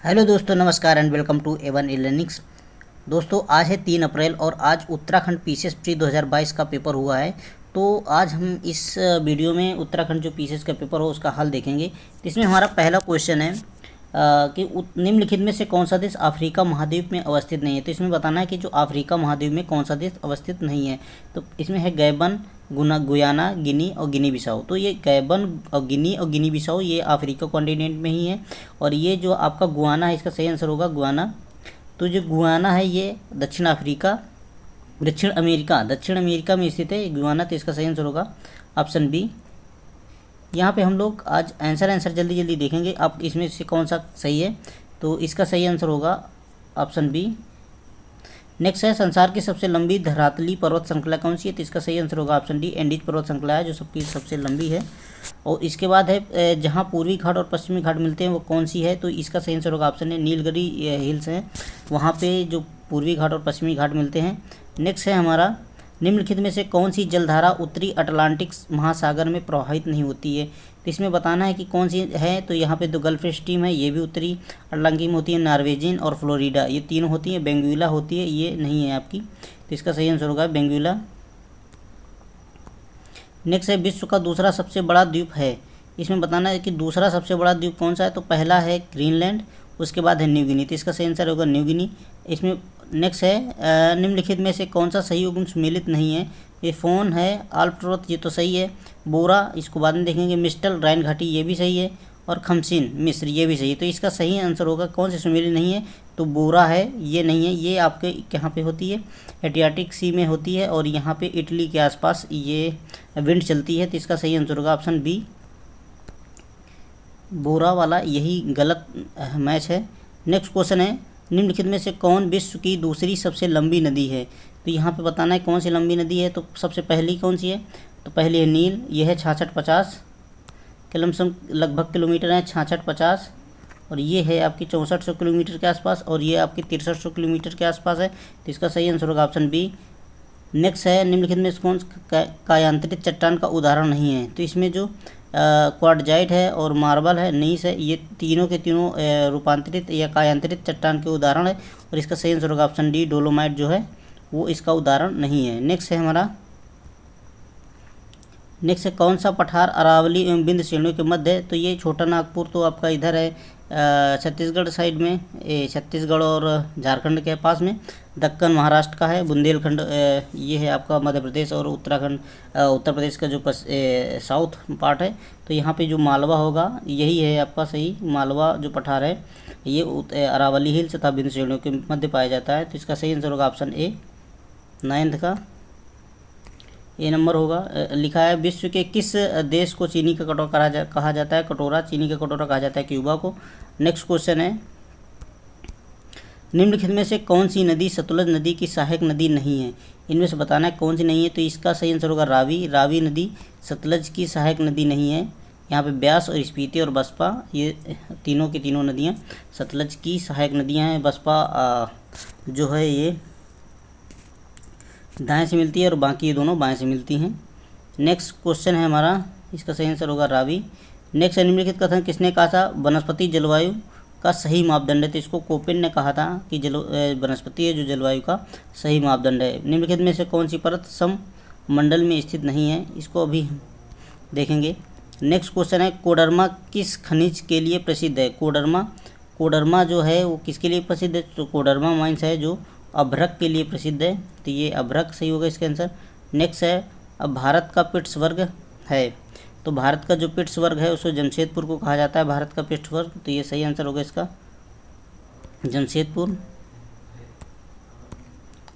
Hello दोस्तों, नमस्कार and welcome to A1 ई-लर्निंग्स। दोस्तों, आज है 3 अप्रैल और आज उत्तराखंड पीसीएस प्री 2022 का पेपर हुआ है। तो आज हम इस वीडियो में उत्तराखंड जो पीसीएस का पेपर हो उसका हल देखेंगे। तो इसमें हमारा पहला क्वेश्चन है कि निम्नलिखित में से कौन सा देश अफ्रीका महाद्वीप में अवस्थित नहीं है। तो इसमें बताना है कि जो अफ्रीका महाद्वीप में कौन सा देश अवस्थित नहीं है। तो इसमें है गैबन, गुयाना, गिनी और गिनी बिसाऊ। तो ये गैबन और गिनी बिसाऊ ये अफ्रीका कॉन्टिनेंट में ही है। और ये जो आपका गुयाना है, इसका सही आंसर होगा गुयाना। तो जो गुयाना है ये दक्षिण अमेरिका में स्थित है गुयाना। तो इसका सही आंसर होगा ऑप्शन बी। यहाँ पे हम लोग आज आंसर जल्दी देखेंगे, आप इसमें से कौन सा सही है। तो इसका सही आंसर होगा ऑप्शन बी। नेक्स्ट है, संसार की सबसे लंबी धरातली पर्वत श्रृंखला कौन सी है। तो इसका सही आंसर होगा ऑप्शन डी, एंडीज पर्वत श्रृंखला है जो सबसे लंबी है। और इसके बाद है जहाँ पूर्वी घाट और पश्चिमी घाट मिलते हैं वो कौन सी है। तो इसका सही आंसर होगा ऑप्शन ए, नीलगिरी हिल्स हैं, वहाँ पे जो पूर्वी घाट और पश्चिमी घाट मिलते हैं। नेक्स्ट है हमारा, निम्नलिखित में से कौन सी जलधारा उत्तरी अटलांटिक महासागर में प्रवाहित नहीं होती है। तो इसमें बताना है कि कौन सी है। तो यहाँ पे तो गल्फ स्ट्रीम है, ये भी उत्तरी अटलांटिक में होती है। नॉर्वेजियन और फ्लोरिडा ये तीनों होती हैं। बेंगुइला होती है, ये नहीं है आपकी। तो इसका सही आंसर होगा बेंगुइला। नेक्स्ट है, विश्व का दूसरा सबसे बड़ा द्वीप है। इसमें बताना है कि दूसरा सबसे बड़ा द्वीप कौन सा है। तो पहला है ग्रीनलैंड, उसके बाद है न्यू गिनी। तो इसका सही आंसर होगा न्यू गिनी। इसमें नेक्स्ट है, निम्नलिखित में से कौन सा सही युग्म सम्मिलित नहीं है। ये फ़ोन है, आल्प्ट्रोथ ये तो सही है, बोरा इसको बाद में देखेंगे, मिस्टल राइन घाटी ये भी सही है, और खमसिन मिस्र ये भी सही है। तो इसका सही आंसर होगा कौन से सम्मिलित नहीं है। तो बोरा है, ये नहीं है। ये आपके कहाँ पे होती है, एडियाटिक सी में होती है, और यहाँ पे इटली के आसपास ये विंड चलती है। तो इसका सही आंसर होगा ऑप्शन बी, बोरा वाला यही गलत मैच है। नेक्स्ट क्वेश्चन है, निम्नलिखित में से कौन विश्व की दूसरी सबसे लंबी नदी है। तो यहाँ पे बताना है कौन सी लंबी नदी है। तो सबसे पहली कौन सी है। तो पहली है नील, ये है 6650 लमसम लगभग किलोमीटर है, 6650। और ये है आपकी 6400 किलोमीटर के आसपास, और ये आपकी 6300 किलोमीटर के आसपास है। तो इसका सही आंसर होगा ऑप्शन बी। नेक्स्ट है, निम्नलिखित में से कौन कायांतरित चट्टान का उदाहरण नहीं है। तो इसमें जो क्वार्टजाइट है और मार्बल है, नीस है, ये तीनों के तीनों रूपांतरित या कायांतरित चट्टान के उदाहरण है। और इसका सही आंसर होगा ऑप्शन डी, डोलोमाइट जो है वो इसका उदाहरण नहीं है। नेक्स्ट है हमारा, नेक्स्ट है, कौन सा पठार अरावली एवं बिंद श्रेणियों के मध्य है। तो ये छोटा नागपुर तो आपका इधर है छत्तीसगढ़ साइड में, छत्तीसगढ़ और झारखंड के पास में। दक्कन महाराष्ट्र का है, बुंदेलखंड ये है आपका मध्य प्रदेश, और उत्तराखंड उत्तर प्रदेश का जो साउथ पार्ट है। तो यहाँ पे जो मालवा होगा यही है आपका सही, मालवा जो पठार है ये अरावली हिल्स तथा बिंद श्रेणियों के मध्य पाया जाता है। तो इसका सही आंसर होगा ऑप्शन ए, 9th का ए नंबर होगा। लिखा है, विश्व के किस देश को चीनी का कटोरा कहा जाता है। कटोरा, चीनी का कटोरा कहा जाता है क्यूबा को। नेक्स्ट क्वेश्चन है, निम्नलिखित में से कौन सी नदी सतलुज नदी की सहायक नदी नहीं है। इनमें से बताना है कौन सी नहीं है। तो इसका सही आंसर होगा रावी नदी सतलुज की सहायक नदी नहीं है। यहाँ पे ब्यास और स्पीति और बसपा ये तीनों की तीनों नदियाँ सतलुज की सहायक नदियाँ हैं। बसपा जो है ये दाएं से मिलती है और बाकी ये दोनों बाएं से मिलती हैं। नेक्स्ट क्वेश्चन है हमारा, इसका सही आंसर होगा रावी। नेक्स्ट, निम्नलिखित कथन किसने कहा था वनस्पति जलवायु का सही मापदंड है। तो इसको कोपेन ने कहा था कि वनस्पति है जो जलवायु का सही मापदंड है। निम्नलिखित में से कौन सी परत सममंडल में स्थित नहीं है। इसको अभी देखेंगे। नेक्स्ट क्वेश्चन है, कोडरमा किस खनिज के लिए प्रसिद्ध है। कोडरमा जो है वो किसके लिए प्रसिद्ध है। तो कोडरमा माइंस है जो अभ्रक के लिए प्रसिद्ध है। तो ये अभ्रक सही होगा इसका आंसर। नेक्स्ट है, अब भारत का पिट्सबर्ग है। तो भारत का जो पिट्सबर्ग है उसको जमशेदपुर को कहा जाता है, भारत का पिट्सबर्ग। तो ये सही आंसर होगा इसका जमशेदपुर।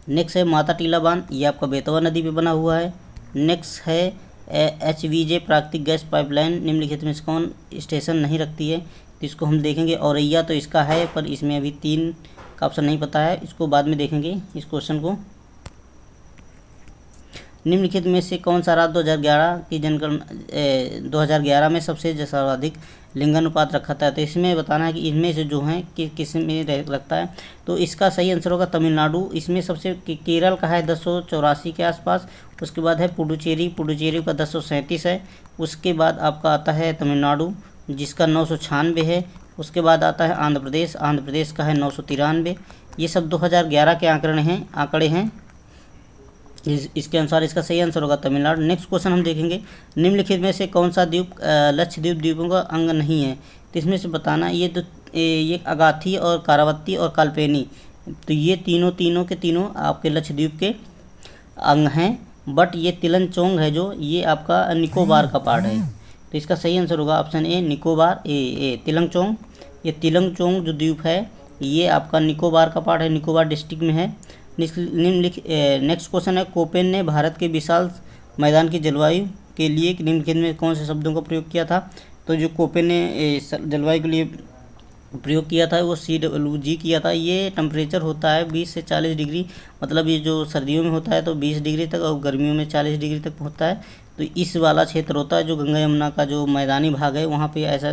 नेक्स्ट है, माता टीला बांध, ये आपका बेतवा नदी पे बना हुआ है। नेक्स्ट है, HVJ प्राकृतिक गैस पाइपलाइन निम्नलिखित में से कौन स्टेशन नहीं रखती है। तो इसको हम देखेंगे। औरैया तो इसका है, पर इसमें अभी 3 का ऑप्शन नहीं पता है, इसको बाद में देखेंगे इस क्वेश्चन को। निम्नलिखित में से कौन सा राज्य 2011 की जनगणना 2011 में सबसे सर्वाधिक लिंगानुपात रखा था। तो इसमें बताना है कि इनमें से जो हैं कि किस में रखता है। तो इसका सही आंसर होगा तमिलनाडु। इसमें सबसे केरल का है 1084 के आसपास। उसके बाद है पुडुचेरी का 1037 है। उसके बाद आपका आता है तमिलनाडु जिसका 996 है। उसके बाद आता है आंध्र प्रदेश, आंध्र प्रदेश का है 993। ये सब 2011 के आंकड़े हैं। इसके अनुसार इसका सही आंसर होगा तमिलनाडु। नेक्स्ट क्वेश्चन हम देखेंगे, निम्नलिखित में से कौन सा द्वीप लक्षद्वीप द्वीपों का अंग नहीं है? तो इसमें से बताना, ये अगाथी और कारावती और कालपेनी, तो ये तीनों के तीनों आपके लक्षद्वीप के अंग हैं। बट ये तिलंचोंग है जो, ये आपका निकोबार का पार्ट है। तो इसका सही आंसर होगा ऑप्शन ए, निकोबार। तिलंचोंग, ये तिलंचोंग जो द्वीप है ये आपका निकोबार का पार्ट है, निकोबार डिस्ट्रिक्ट में है। नेक्स्ट क्वेश्चन है, कोपेन ने भारत के विशाल मैदान की जलवायु के लिए निम्नलिखित में कौन से शब्दों का प्रयोग किया था? तो जो कोपेन ने जलवायु के लिए प्रयोग किया था वो CWG किया था। ये टेम्परेचर होता है 20 से 40 डिग्री, मतलब ये जो सर्दियों में होता है तो 20 डिग्री तक और गर्मियों में 40 डिग्री तक होता है। तो इस वाला क्षेत्र होता है जो गंगा यमुना का जो मैदानी भाग है वहाँ पे ऐसा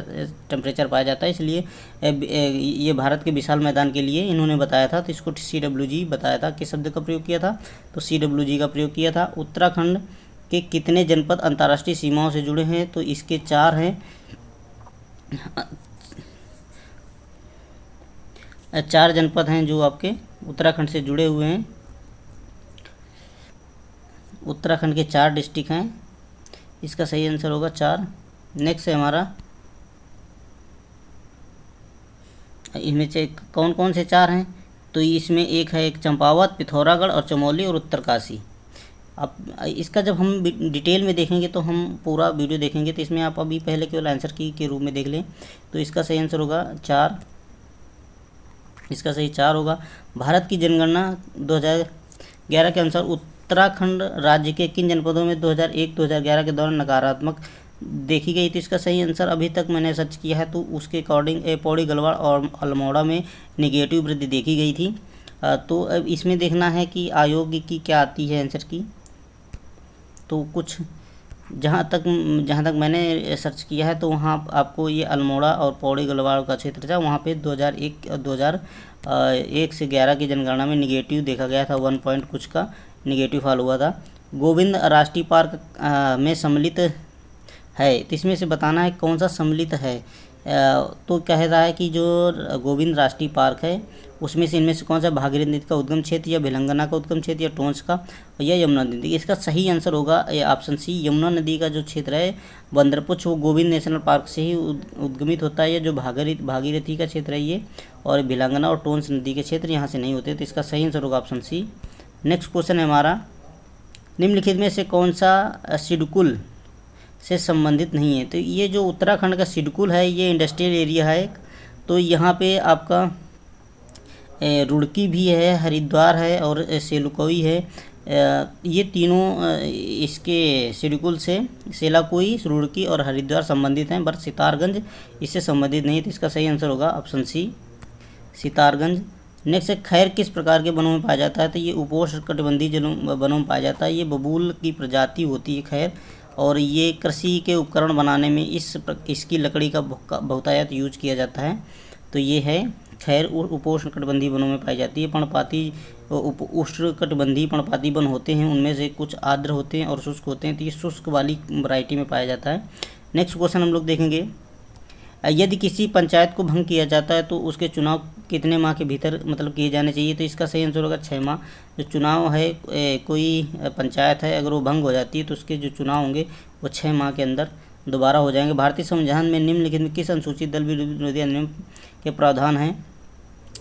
टेम्परेचर पाया जाता है, इसलिए ये भारत के विशाल मैदान के लिए इन्होंने बताया था। तो इसको CWG बताया था। किस शब्द का प्रयोग किया था? तो CWG का प्रयोग किया था। उत्तराखंड के कितने जनपद अंतर्राष्ट्रीय सीमाओं से जुड़े हैं? तो इसके 4 हैं। 4 जनपद हैं जो आपके उत्तराखंड से जुड़े हुए हैं। उत्तराखंड के 4 डिस्ट्रिक्ट हैं। इसका सही आंसर होगा 4। नेक्स्ट है हमारा, इनमें से कौन कौन से 4 हैं? तो इसमें एक है चंपावत, पिथौरागढ़ और चमोली और उत्तरकाशी। अब इसका जब हम डिटेल में देखेंगे तो हम पूरा वीडियो देखेंगे, तो इसमें आप अभी पहले केवल आंसर की के रूप में देख लें। तो इसका सही आंसर होगा 4। इसका सही 4 होगा। भारत की जनगणना 2011 के अनुसार उत्तराखंड राज्य के किन जनपदों में 2001-2011 के दौरान नकारात्मक देखी गई थी? इसका सही आंसर अभी तक मैंने सर्च किया है तो उसके अकॉर्डिंग पौड़ी, गढ़वाल और अल्मोड़ा में नेगेटिव वृद्धि देखी गई थी। तो अब इसमें देखना है कि आयोग की क्या आती है आंसर की। तो कुछ जहाँ तक मैंने सर्च किया है तो वहाँ आपको ये अल्मोड़ा और पौड़ी गढ़वाल का क्षेत्र था, वहाँ पे 2001 से 11 की जनगणना में निगेटिव देखा गया था, 1 पॉइंट कुछ का निगेटिव फॉल हुआ था। गोविंद राष्ट्रीय पार्क में सम्मिलित है, तो इसमें से बताना है कौन सा सम्मिलित है। तो कह रहा है कि जो गोविंद राष्ट्रीय पार्क है उसमें से इनमें से कौन सा भागीरथी नदी का उद्गम क्षेत्र, या भिलंगना का उद्गम क्षेत्र, या टोंस का, या यमुना नदी। इसका सही आंसर होगा ऑप्शन सी, यमुना नदी का जो क्षेत्र है बंदरपुछ वो गोविंद नेशनल पार्क से ही उद्गमित होता है। ये जो भागीरथी का क्षेत्र है ये, और भिलंगना और टोंस नदी के क्षेत्र यहाँ से नहीं होते। तो इसका सही आंसर होगा ऑप्शन सी। नेक्स्ट क्वेश्चन है हमारा, निम्नलिखित में से कौन सा सिडकुल से संबंधित नहीं है? तो ये जो उत्तराखंड का सिडकुल है ये इंडस्ट्रियल एरिया है एक, तो यहाँ पे आपका रुड़की भी है, हरिद्वार है और सेलाकुई है। ये तीनों इसके सिडकुल से सेलाकुई, रुड़की और हरिद्वार संबंधित हैं, बट सितारगंज इससे संबंधित नहीं। तो इसका सही आंसर होगा ऑप्शन सी, सितारगंज। नेक्स्ट है, खैर किस प्रकार के वनों में पाया जाता है? तो ये उपोष्णकटिबंधीय वनों में पाया जाता है। ये बबूल की प्रजाति होती है खैर, और ये कृषि के उपकरण बनाने में इसकी लकड़ी का बहुतायत यूज किया जाता है। तो ये है खैर, उपोष्णकटिबंधीय वनों में पाई जाती है। पर्णपाती उष्णकटिबंधीय पर्णपाती वन होते हैं, उनमें से कुछ आर्द्र होते हैं और शुष्क होते हैं, तो ये शुष्क वाली वैरायटी में पाया जाता है। नेक्स्ट क्वेश्चन हम लोग देखेंगे, यदि किसी पंचायत को भंग किया जाता है तो उसके चुनाव कितने माह के भीतर मतलब किए जाने चाहिए? तो इसका सही आंसर होगा 6 माह। जो चुनाव है कोई पंचायत है अगर वो भंग हो जाती है तो उसके जो चुनाव होंगे वो 6 माह के अंदर दोबारा हो जाएंगे। भारतीय संविधान में निम्नलिखित में किस अनुसूचित दल विरोधी अधिनियम के प्रावधान हैं?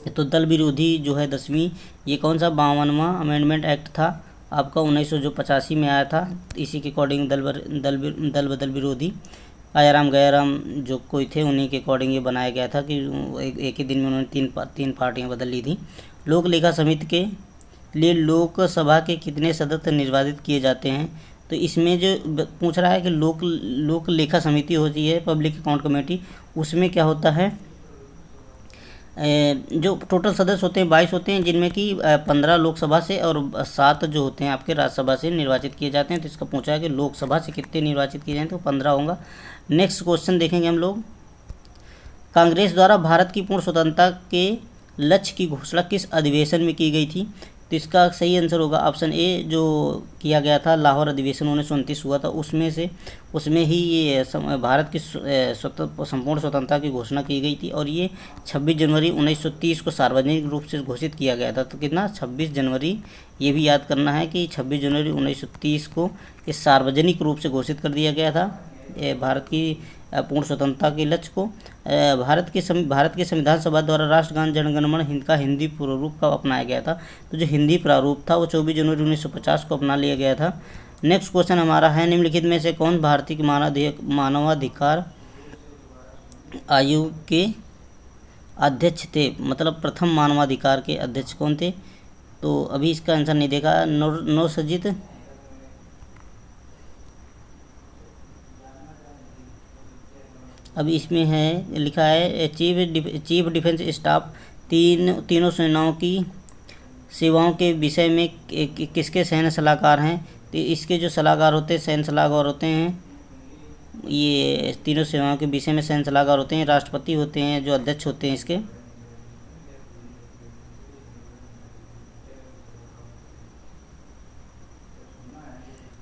तो दल विरोधी जो है 10वीं, ये कौन सा 52वां अमेंडमेंट एक्ट था आपका 1985 में आया था। इसी के अकॉर्डिंग दल बदल विरोधी आयाराम गयाराम जो कोई थे उन्हीं के अकॉर्डिंग ये बनाया गया था कि एक ही दिन में उन्होंने तीन पार्टियां बदल ली थी। लोक लेखा समिति के लिए लोकसभा के कितने सदस्य निर्वाचित किए जाते हैं? तो इसमें जो पूछ रहा है कि लोक लेखा समिति होती है पब्लिक अकाउंट कमेटी, उसमें क्या होता है जो टोटल सदस्य होते हैं 22 होते हैं, जिनमें कि 15 लोकसभा से और 7 जो होते हैं आपके राज्यसभा से निर्वाचित किए जाते हैं। तो इसका पूछा है कि लोकसभा से कितने निर्वाचित किए जाएँ, तो 15 होगा। नेक्स्ट क्वेश्चन देखेंगे हम लोग, कांग्रेस द्वारा भारत की पूर्ण स्वतंत्रता के लक्ष्य की घोषणा किस अधिवेशन में की गई थी? तो इसका सही आंसर होगा ऑप्शन ए, जो किया गया था लाहौर अधिवेशन 1929 हुआ था उसमें ही ये भारत की संपूर्ण स्वतंत्रता की घोषणा की गई थी। और ये 26 जनवरी 1930 को सार्वजनिक रूप से घोषित किया गया था। तो कितना, 26 जनवरी, ये भी याद करना है कि 26 जनवरी 1930 को इस सार्वजनिक रूप से घोषित कर दिया गया था भारत की पूर्ण स्वतंत्रता के लक्ष्य को। भारत के संविधान सभा द्वारा राष्ट्रगान जनगण मन हिंद का हिंदी प्रारूप का अपनाया गया था। तो जो हिंदी प्रारूप था वो 24 जनवरी 1950 को अपना लिया गया था। नेक्स्ट क्वेश्चन हमारा है, निम्नलिखित में से कौन भारतीय मानवाधिकार आयोग के अध्यक्ष थे, मतलब प्रथम मानवाधिकार के अध्यक्ष कौन थे? तो अभी इसका आंसर नहीं देखा, नौसजित अभी इसमें है, लिखा है चीफ डिफेंस स्टाफ तीनों सेनाओं की सेवाओं के विषय में किसके सैन्य सलाहकार हैं? तो इसके जो सलाहकार होते हैं, सैन्य सलाहकार होते हैं, ये तीनों सेवाओं के विषय में सैन्य सलाहकार होते हैं, राष्ट्रपति होते हैं जो अध्यक्ष होते हैं इसके।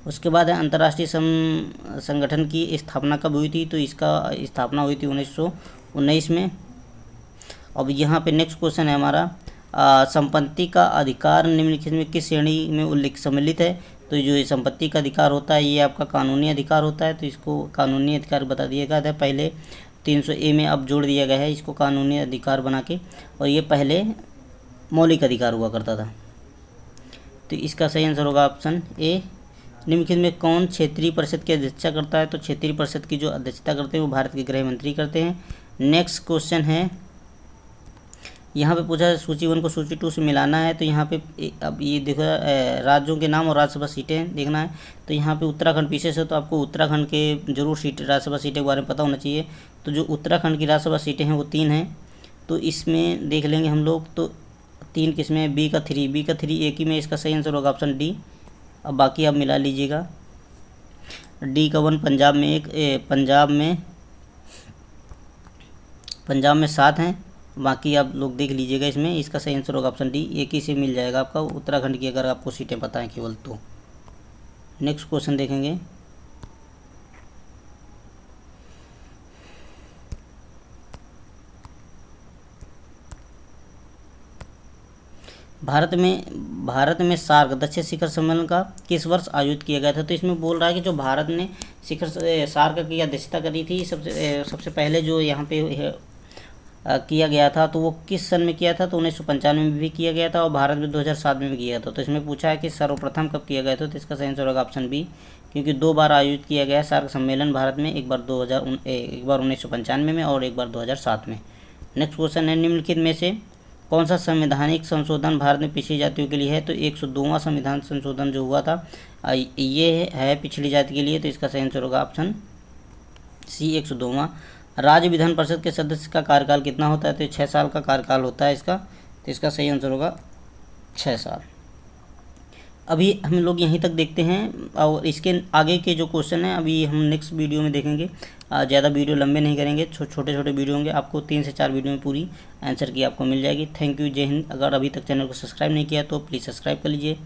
उसके बाद है अंतर्राष्ट्रीय संगठन की स्थापना कब हुई थी? तो इसका स्थापना हुई थी 1919 में। अब यहाँ पे नेक्स्ट क्वेश्चन है हमारा, संपत्ति का अधिकार निम्नलिखित में किस श्रेणी में उल्लेख सम्मिलित है? तो जो ये संपत्ति का अधिकार होता है ये आपका कानूनी अधिकार होता है, तो इसको कानूनी अधिकार बता दिया गया था। पहले 300A में अब जोड़ दिया गया है इसको कानूनी अधिकार बना के, और ये पहले मौलिक अधिकार हुआ करता था। तो इसका सही आंसर होगा ऑप्शन ए। निम्नलिखित में कौन क्षेत्रीय परिषद की अध्यक्षता करता है? तो क्षेत्रीय परिषद की जो अध्यक्षता करते हैं वो भारत के गृह मंत्री करते हैं। नेक्स्ट क्वेश्चन है, यहाँ पे पूछा है सूची 1 को सूची 2 से मिलाना है। तो यहाँ पे अब ये देखो राज्यों के नाम और राज्यसभा सीटें देखना है। तो यहाँ पे उत्तराखंड पीछे से, तो आपको उत्तराखंड के जरूर राज्यसभा सीटें के बारे में पता होना चाहिए। तो जो उत्तराखंड की राज्यसभा सीटें हैं वो 3 हैं। तो इसमें देख लेंगे हम लोग, तो 3 किसमें, बी का 3 एक ही में, इसका सही आंसर होगा ऑप्शन डी। अब बाकी आप मिला लीजिएगा। डी का 1 पंजाब में पंजाब में 7 हैं, बाकी आप लोग देख लीजिएगा इसमें। इसका सही आंसर होगा ऑप्शन डी, एक ही से मिल जाएगा आपका उत्तराखंड की, अगर आपको सीटें पता हैं केवल तो। नेक्स्ट क्वेश्चन देखेंगे, भारत में सार्क दक्षिण शिखर सम्मेलन का किस वर्ष आयोजित किया गया था? तो इसमें बोल रहा है कि जो भारत ने सार्क की अध्यक्षता करी थी सबसे पहले जो यहाँ पे किया गया था, तो वो किस सन में किया था? तो 1995 में भी किया गया था, और भारत में 2007 में भी किया था। तो इसमें पूछा है कि सर्वप्रथम कब किया गया था? तो इसका सही आंसर होगा ऑप्शन बी, क्योंकि 2 बार आयोजित किया गया सार्क सम्मेलन भारत में, एक बार 1995 में और एक बार 2007 में। नेक्स्ट क्वेश्चन है, निम्नलिखित में से कौन सा संवैधानिक संशोधन भारत में पिछड़ी जातियों के लिए है? तो 102वां संविधान संशोधन जो हुआ था ये है पिछड़ी जाति के लिए। तो इसका सही आंसर होगा ऑप्शन सी, 102वां। राज्य विधान परिषद के सदस्य का कार्यकाल कितना होता है? तो 6 साल का कार्यकाल होता है इसका। तो इसका सही आंसर होगा 6 साल। अभी हम लोग यहीं तक देखते हैं, और इसके आगे के जो क्वेश्चन हैं अभी हम नेक्स्ट वीडियो में देखेंगे। ज़्यादा वीडियो लंबे नहीं करेंगे, छोटे छोटे वीडियो होंगे, आपको 3 से 4 वीडियो में पूरी आंसर की आपको मिल जाएगी। थैंक यू, जय हिंद। अगर अभी तक चैनल को सब्सक्राइब नहीं किया तो प्लीज़ सब्सक्राइब कर लीजिए।